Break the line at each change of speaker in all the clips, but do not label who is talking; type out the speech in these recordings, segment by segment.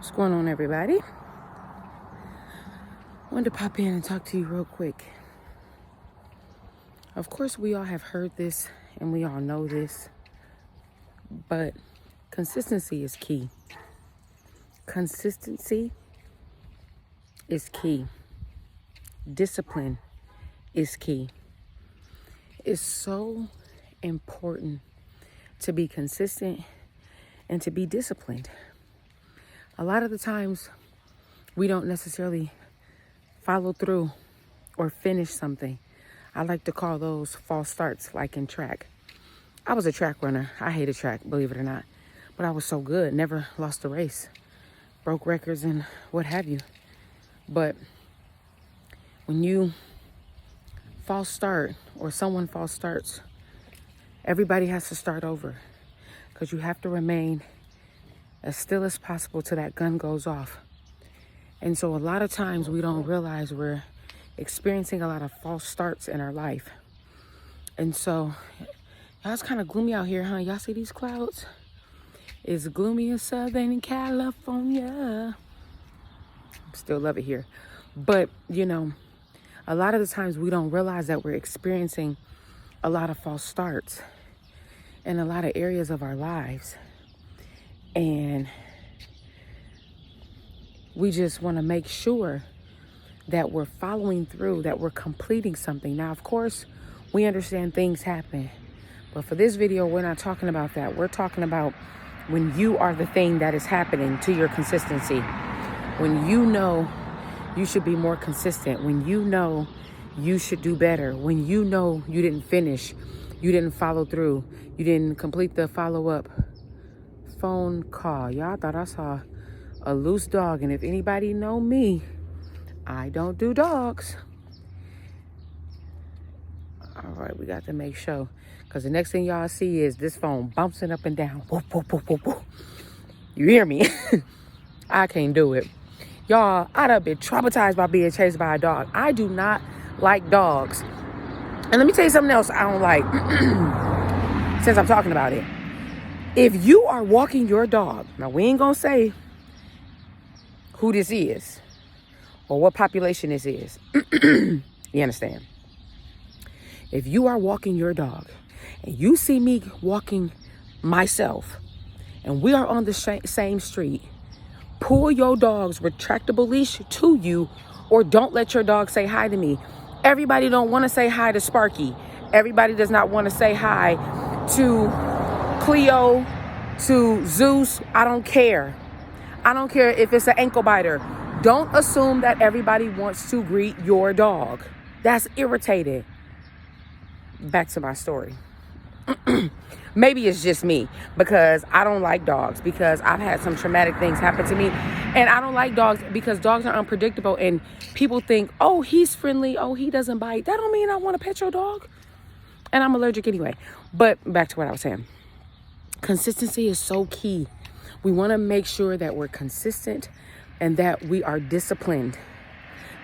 What's going on, everybody? Wanted to pop in and talk to you real quick. Of course, we all have heard this and we all know this, but consistency is key. Consistency is key. Discipline is key. It's so important to be consistent and to be disciplined. A lot of the times we don't necessarily follow through or finish something. I like to call those false starts, like in track. I was a track runner. I hated track, believe it or not. But I was so good, never lost a race. Broke records and what have you. But when you false start or someone false starts, everybody has to start over, because you have to remain as still as possible till that gun goes off. And so a lot of times we don't realize we're experiencing a lot of false starts in our life. And so, y'all, it's kind of gloomy out here, huh? Y'all see these clouds? It's gloomy in Southern California. Still love it here. But, a lot of the times we don't realize that we're experiencing a lot of false starts in a lot of areas of our lives. And we just want to make sure that we're following through, that we're completing something. Now, of course, we understand things happen. But for this video, we're not talking about that. We're talking about when you are the thing that is happening to your consistency. When you know you should be more consistent. When you know you should do better. When you know you didn't finish. You didn't follow through. You didn't complete the follow-up phone call. Y'all thought I saw a loose dog. And if anybody know me, I don't do dogs. All right, we got to make sure, because the next thing y'all see is this phone bouncing up and down. Whoop, whoop, whoop, whoop, whoop. You hear me? I can't do it. Y'all, I'd have been traumatized by being chased by a dog. I do not like dogs. And let me tell you something else I don't like, since I'm talking about it. If you are walking your dog, now we ain't gonna say who this is or what population this is. You understand? If you are walking your dog and you see me walking myself and we are on the same street, pull your dog's retractable leash to you, or don't let your dog say hi to me. Everybody don't want to say hi to Sparky. Everybody does not want to say hi to Cleo, to Zeus. I don't care. I don't care if it's an ankle biter. Don't assume that everybody wants to greet your dog. That's irritating. Back to my story. Maybe it's just me, because I don't like dogs, because I've had some traumatic things happen to me. And I don't like dogs because dogs are unpredictable. And people think, oh, he's friendly. Oh, he doesn't bite. That don't mean I want to pet your dog. And I'm allergic anyway. But back to what I was saying. Consistency is so key. We want to make sure that we're consistent and that we are disciplined.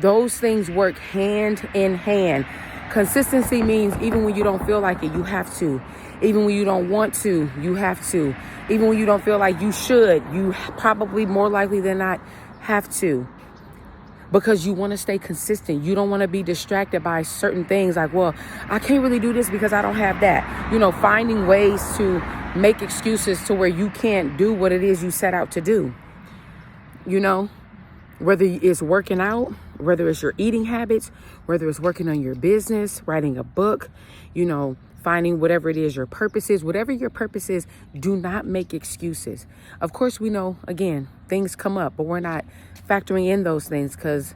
Those things work hand in hand. Consistency means even when you don't feel like it, you have to. Even when you don't want to, you have to. Even when you don't feel like you should, you probably more likely than not have to. Because you want to stay consistent. You don't want to be distracted by certain things like, well, I can't really do this because I don't have that. Finding ways to make excuses to where you can't do what it is you set out to do. Whether it's working out, whether it's your eating habits, whether it's working on your business, writing a book, finding whatever it is your purpose is, whatever your purpose is, do not make excuses. Of course, we know, again, things come up, but we're not factoring in those things because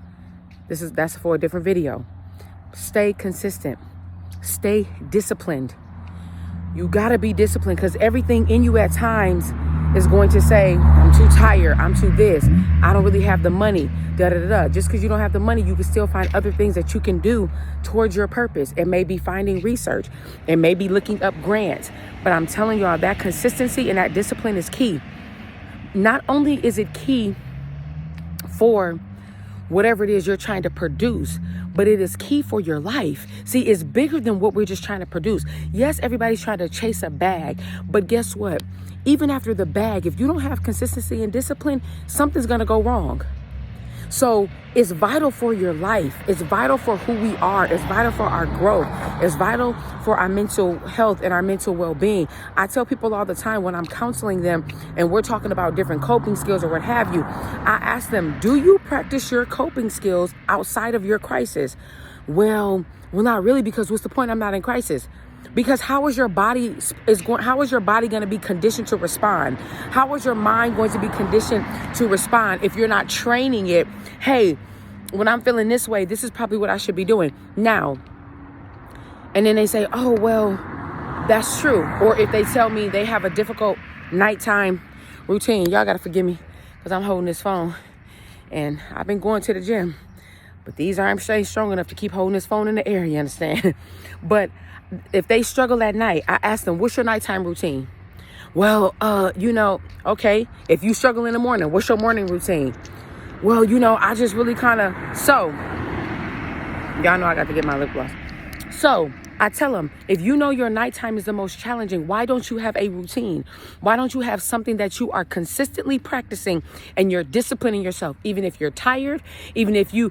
that's for a different video. Stay consistent. Stay disciplined. You got to be disciplined, because everything in you at times is going to say, I'm too tired, I'm too this, I don't really have the money, da-da-da-da. Just because you don't have the money, you can still find other things that you can do towards your purpose. It may be finding research. It may be looking up grants. But I'm telling y'all, that consistency and that discipline is key. Not only is it key for whatever it is you're trying to produce, but it is key for your life. See, it's bigger than what we're just trying to produce. Yes, everybody's trying to chase a bag, but guess what? even after the bag, if you don't have consistency and discipline, something's going to go wrong. So it's vital for your life. It's vital for who we are. It's vital for our growth. It's vital for our mental health and our mental well-being. I tell people all the time when I'm counseling them and we're talking about different coping skills or what have you, I ask them, do you practice your coping skills outside of your crisis? Well, not really, because what's the point? I'm not in crisis. Because how is your body going to be conditioned to respond? How is your mind going to be conditioned to respond if you're not training it? Hey, when I'm feeling this way, this is probably what I should be doing now. And then they say, oh, well, that's true. Or if they tell me they have a difficult nighttime routine, y'all got to forgive me because I'm holding this phone and I've been going to the gym, but these arms stay strong enough to keep holding this phone in the air. You understand? But if they struggle at night, I ask them, what's your nighttime routine? Well, okay. If you struggle in the morning, what's your morning routine? Well, I just really so y'all know I got to get my lip gloss. So I tell them, if you know your nighttime is the most challenging, why don't you have a routine? Why don't you have something that you are consistently practicing and you're disciplining yourself? Even if you're tired, even if you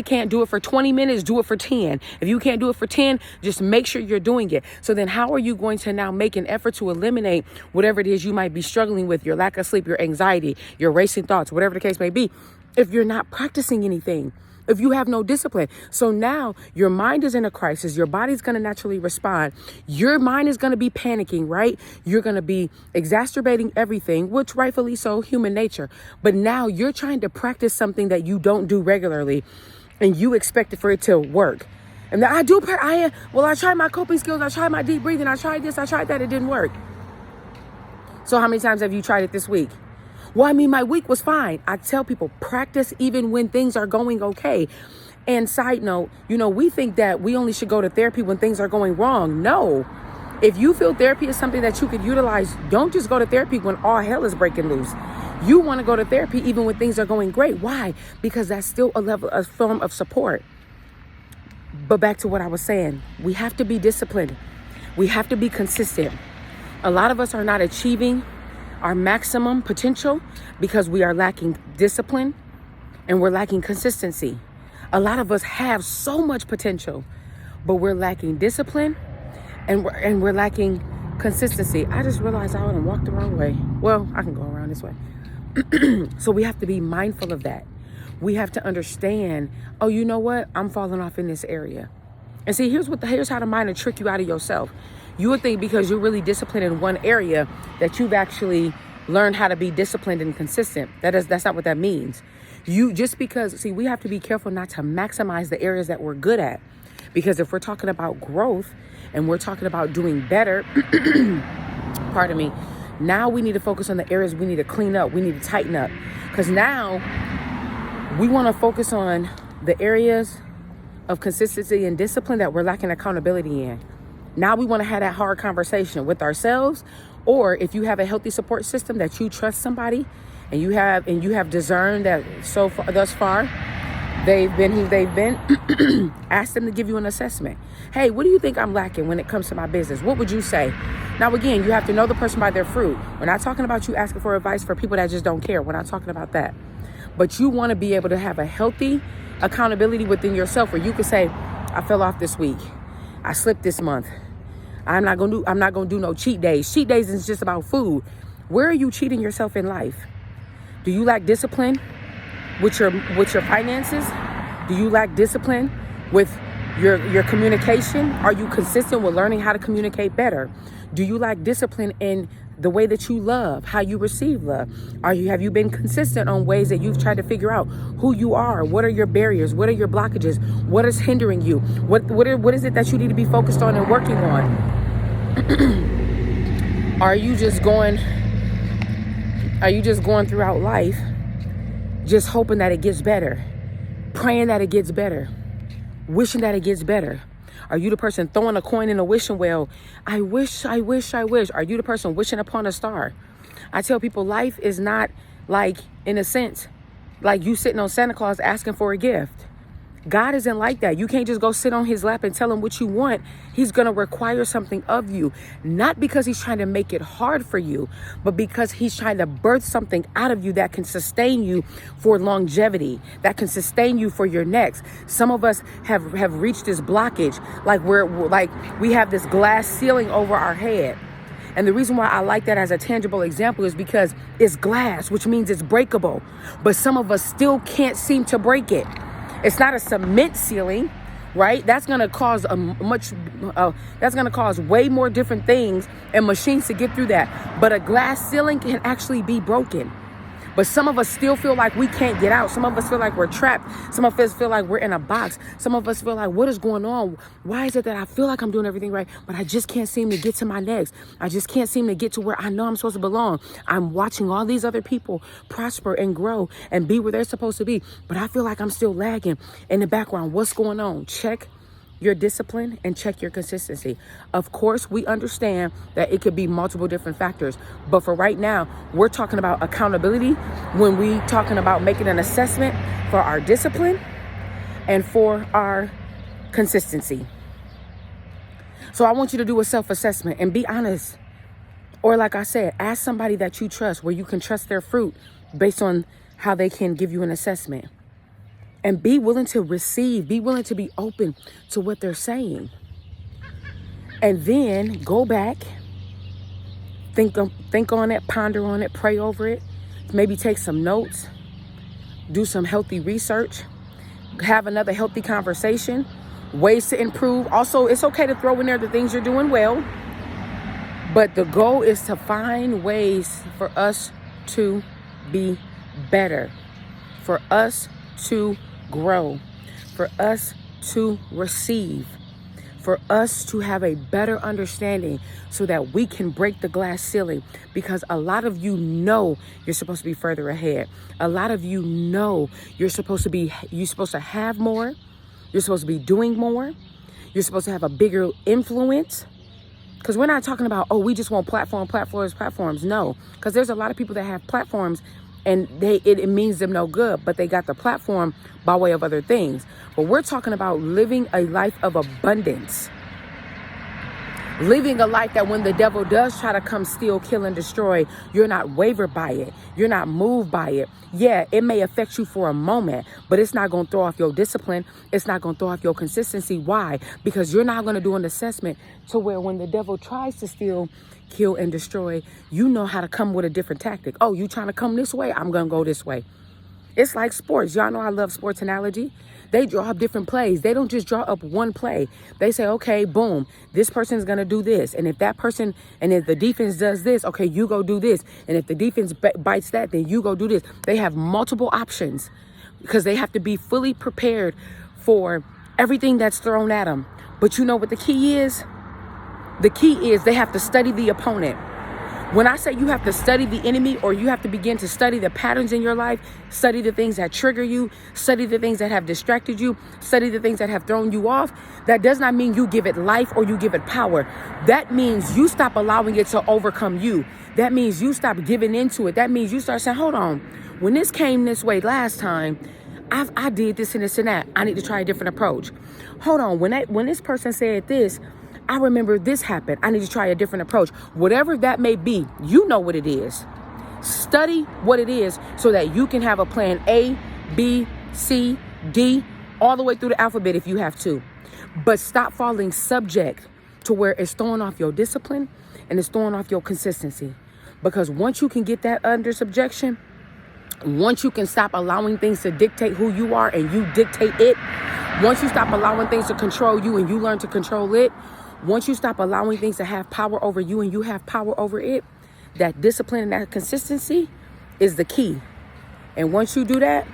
can't do it for 20 minutes, do it for 10. If you can't do it for 10, just make sure you're doing it. So then how are you going to now make an effort to eliminate whatever it is you might be struggling with, your lack of sleep, your anxiety, your racing thoughts, whatever the case may be, if you're not practicing anything? If you have no discipline. So now your mind is in a crisis. Your body's going to naturally respond. Your mind is going to be panicking, right? You're going to be exacerbating everything, which rightfully so, human nature. But now you're trying to practice something that you don't do regularly and you expect it for it to work. And I tried my coping skills. I tried my deep breathing. I tried this. I tried that. It didn't work. So how many times have you tried it this week? Well, my week was fine. I tell people, practice even when things are going okay. And side note, we think that we only should go to therapy when things are going wrong. No. If you feel therapy is something that you could utilize, don't just go to therapy when all hell is breaking loose. You want to go to therapy even when things are going great. Why? Because that's still a form of support. But back to what I was saying, we have to be disciplined. We have to be consistent. A lot of us are not achieving our maximum potential because we are lacking discipline and we're lacking consistency. A lot of us have so much potential, but we're lacking discipline and we're lacking consistency. I just realized I went and walked the wrong way. Well, I can go around this way. So we have to be mindful of that. We have to understand, oh, you know what? I'm falling off in this area. And see, here's how the mind will trick you out of yourself. You would think because you're really disciplined in one area that you've actually learned how to be disciplined and consistent. That's not what that means. We have to be careful not to maximize the areas that we're good at. Because if we're talking about growth and we're talking about doing better, pardon me, now we need to focus on the areas we need to clean up. We need to tighten up. Because now we want to focus on the areas of consistency and discipline that we're lacking accountability in. Now we want to have that hard conversation with ourselves, or if you have a healthy support system that you trust somebody and you have discerned that thus far they've been who they've been, ask them to give you an assessment. Hey, what do you think I'm lacking when it comes to my business? What would you say? Now, again, you have to know the person by their fruit. We're not talking about you asking for advice for people that just don't care. We're not talking about that. But you want to be able to have a healthy accountability within yourself where you can say, I fell off this week. I slipped this month. I'm not gonna do no cheat days. Cheat days is just about food. Where are you cheating yourself in life? Do you lack discipline with your finances? Do you lack discipline with your communication? Are you consistent with learning how to communicate better? Do you lack discipline in the way that you love, how you receive love? Have you been consistent on ways that you've tried to figure out who you are? What are your barriers? What are your blockages? What is hindering you? What is it that you need to be focused on and working on? Are you just going throughout life just hoping that it gets better, praying that it gets better, wishing that it gets better? Are you the person throwing a coin in a wishing well? I wish. Are you the person wishing upon a star? I tell people life is not like, in a sense, like you sitting on Santa Claus asking for a gift. God isn't like that. You can't just go sit on his lap and tell him what you want. He's going to require something of you, not because he's trying to make it hard for you, but because he's trying to birth something out of you that can sustain you for longevity, that can sustain you for your next. Some of us have reached this blockage, like we have this glass ceiling over our head. And the reason why I like that as a tangible example is because it's glass, which means it's breakable. But some of us still can't seem to break it. It's not a cement ceiling, right? That's going to cause that's going to cause way more different things and machines to get through that. But a glass ceiling can actually be broken. But some of us still feel like we can't get out. Some of us feel like we're trapped. Some of us feel like we're in a box. Some of us feel like, what is going on? Why is it that I feel like I'm doing everything right, but I just can't seem to get to my next? I just can't seem to get to where I know I'm supposed to belong. I'm watching all these other people prosper and grow and be where they're supposed to be, but I feel like I'm still lagging in the background. What's going on? Check your discipline and check your consistency. Of course, we understand that it could be multiple different factors, but for right now, we're talking about accountability when we talking about making an assessment for our discipline and for our consistency. So I want you to do a self-assessment and be honest. Or like I said, ask somebody that you trust, where you can trust their fruit based on how they can give you an assessment. And be willing to receive, be willing to be open to what they're saying. And then go back, think on it, ponder on it, pray over it, maybe take some notes, do some healthy research, have another healthy conversation, ways to improve. Also, it's okay to throw in there the things you're doing well, but the goal is to find ways for us to be better, for us to grow, for us to receive, for us to have a better understanding so that we can break the glass ceiling. Because a lot of you know you're supposed to be further ahead. A lot of you know you're supposed to have more. You're supposed to be doing more. You're supposed to have a bigger influence. Because we're not talking about, we just want platforms. No, because there's a lot of people that have platforms and it means them no good, but they got the platform by way of other things. But we're talking about living a life of abundance. Living a life that when the devil does try to come steal, kill, and destroy, you're not wavered by it. You're not moved by it. Yeah, it may affect you for a moment, but it's not going to throw off your discipline. It's not going to throw off your consistency. Why? Because you're not going to do an assessment to where when the devil tries to steal, kill, and destroy, you know how to come with a different tactic. Oh, you trying to come this way? I'm going to go this way. It's like sports. Y'all know I love sports analogy. They draw up different plays. They don't just draw up one play. They say, okay, boom, this person's going to do this. And if the defense does this, okay, you go do this. And if the defense bites that, then you go do this. They have multiple options because they have to be fully prepared for everything that's thrown at them. But you know what the key is? The key is they have to study the opponent. When I say you have to study the enemy, or you have to begin to study the patterns in your life, study the things that trigger you, study the things that have distracted you, study the things that have thrown you off, that does not mean you give it life or you give it power. That means you stop allowing it to overcome you. That means you stop giving into it. That means you start saying, hold on, when this came this way last time, I did this and this and that. I need to try a different approach. Hold on, when this person said this, I remember this happened. I need to try a different approach. Whatever that may be, you know what it is. Study what it is so that you can have a plan A, B, C, D, all the way through the alphabet if you have to. But stop falling subject to where it's throwing off your discipline and it's throwing off your consistency. Because once you can get that under subjection, once you can stop allowing things to dictate who you are and you dictate it, once you stop allowing things to control you and you learn to control it, once you stop allowing things to have power over you and you have power over it, that discipline and that consistency is the key. And once you do that,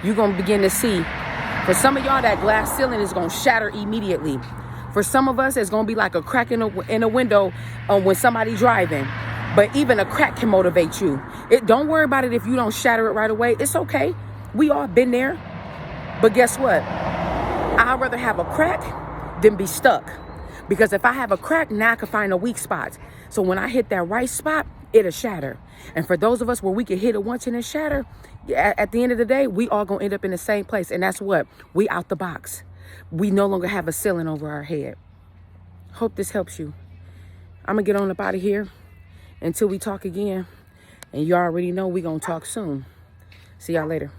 you're going to begin to see, for some of y'all, that glass ceiling is going to shatter immediately. For some of us, it's going to be like a crack in a window when somebody's driving. But even a crack can motivate you. Don't worry about it if you don't shatter it right away. It's okay. We all been there. But guess what? I'd rather have a crack than be stuck. Because if I have a crack, now I can find a weak spot. So when I hit that right spot, it'll shatter. And for those of us where we can hit it once and it shatter, at the end of the day, we all gonna end up in the same place. And that's what? We out the box. We no longer have a ceiling over our head. Hope this helps you. I'm gonna get on up out of here until we talk again. And you already know we gonna talk soon. See y'all later.